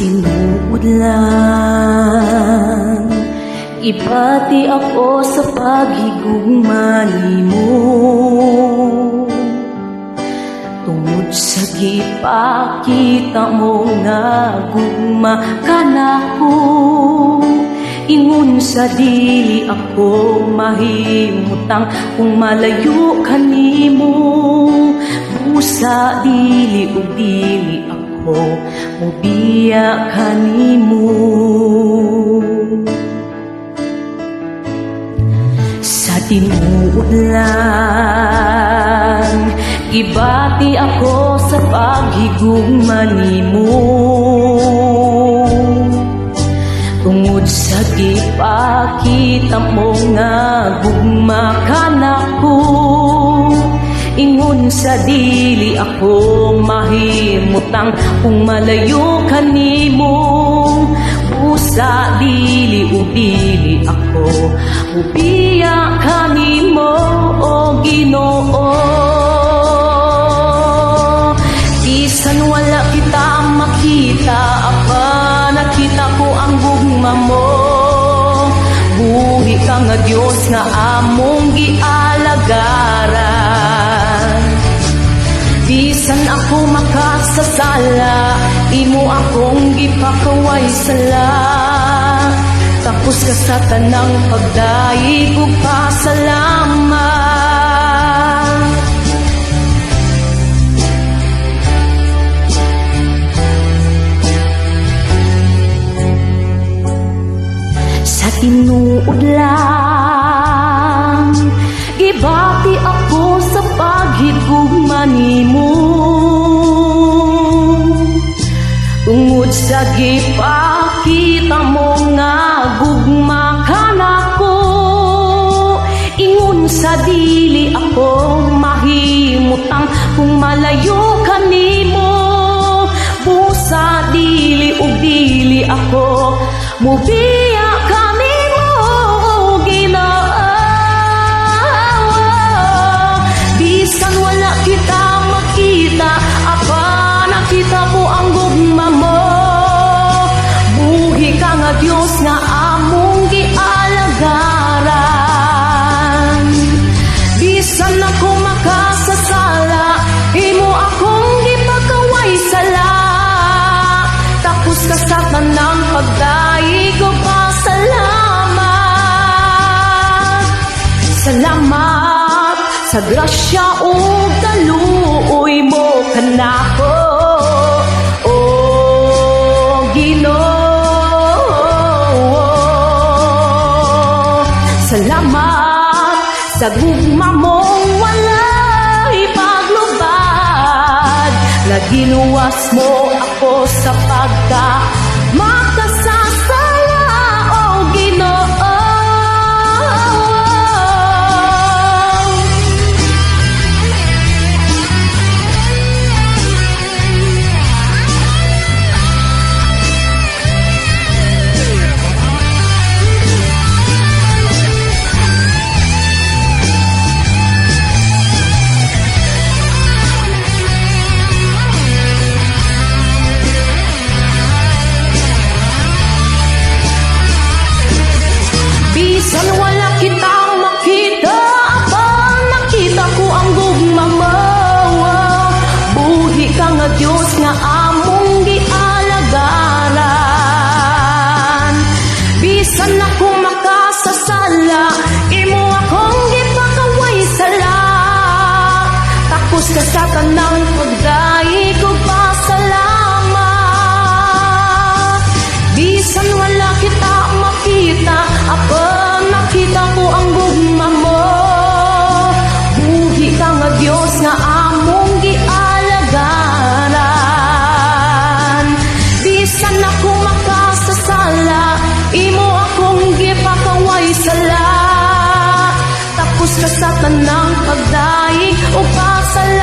tinuod lang, ipati ako sa paghigugma nimo. Tungod sa gipakita mo nga gugma ka nako, ingon sa dili ako mahimutang kung malayo ka nimo. Busa dili ug dili ako mubiya ka nimo. Sa tinuod lang, ibati ako sa paghigugma nimo. Tungod sa gipakita mo nga gugma ka nako, ingon sa dili ako mahimutang kung malayo ka nimo. Busa dili ug dili ako ubiya ka nimo, o Ginoo. Bisan wala kita makita, apa nakita ko ang gugma mo. Buhi ka nga Dios nga among gialagaran. Bisan ako makasasala, imo akong gipakaway sala. Tapos ka sa tanang pagdaig ug pasalamat. Sa tinuod lang, gibati ako sa paghigugma nimo. Tungod sa gipakita mo nga gugma ka nako, ingon sa dili ako mahimutang kung malayo ka nimo. Busa dili ug dili ako mubiya ka nimo, Ginoo. Bisan wala kita makita, apa nakita ko ang gugma mo. Buhi ka nga Dios nga among gialagaran. Bisan ako makasasala, imo akong gipakaway sala. Tapos ka sa tanang pagdaig ug pasalamat. Salamat sa grasya ug kaluoy mo kanako, o Ginoo. Salamat sa gugma mong walay paglubad, na giluwas mo ako sa pagka makasasala, o Ginoo. Bisan wala kitang makita, apa nakita ko ang gugma mo. Buhi ka nga Dios nga among gialagaran. Bisan ako makasasala, imo akong gipakaway sala. Tapos ka sa tanang pagdaig ug pasalamat. Bisan wala kita makita, apa nakita ko ang gugma mo. Buhi ka nga Dios nga among gialagaran. Bisan ako makasasala, imo akong gipakaway sala. Tapos ka sa tanang pagdaig ug pasalamat.